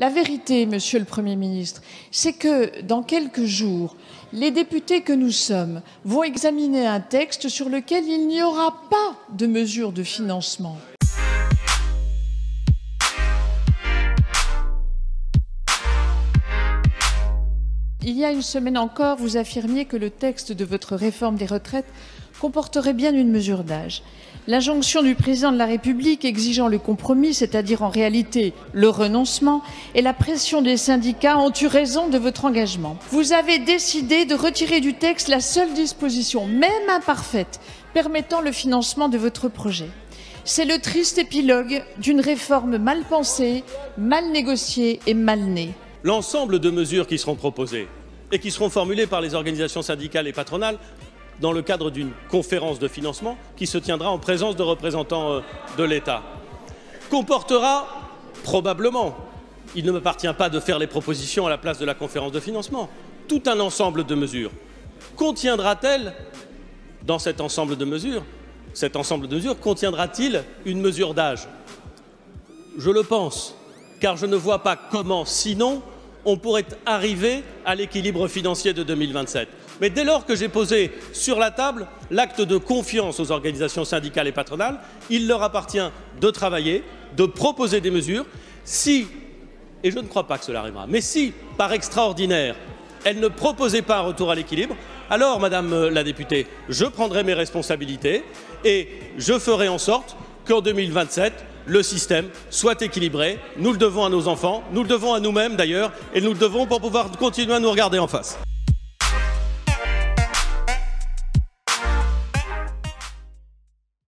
La vérité, Monsieur le Premier ministre, c'est que dans quelques jours, les députés que nous sommes vont examiner un texte sur lequel il n'y aura pas de mesures de financement. Il y a une semaine encore, vous affirmiez que le texte de votre réforme des retraites comporterait bien une mesure d'âge. L'injonction du président de la République exigeant le compromis, c'est-à-dire en réalité le renoncement, et la pression des syndicats ont eu raison de votre engagement. Vous avez décidé de retirer du texte la seule disposition, même imparfaite, permettant le financement de votre projet. C'est le triste épilogue d'une réforme mal pensée, mal négociée et mal née. L'ensemble de mesures qui seront proposées et qui seront formulées par les organisations syndicales et patronales dans le cadre d'une conférence de financement qui se tiendra en présence de représentants de l'État comportera probablement, il ne m'appartient pas de faire les propositions à la place de la conférence de financement, tout un ensemble de mesures. Contiendra-t-elle, dans cet ensemble de mesures, contiendra-t-il une mesure d'âge? Je le pense, car je ne vois pas comment, sinon, on pourrait arriver à l'équilibre financier de 2027. Mais dès lors que j'ai posé sur la table l'acte de confiance aux organisations syndicales et patronales, il leur appartient de travailler, de proposer des mesures. Si, et je ne crois pas que cela arrivera, mais si, par extraordinaire, elles ne proposaient pas un retour à l'équilibre, alors, Madame la députée, je prendrai mes responsabilités et je ferai en sorte qu'en 2027, le système soit équilibré. Nous le devons à nos enfants, nous le devons à nous-mêmes d'ailleurs, et nous le devons pour pouvoir continuer à nous regarder en face.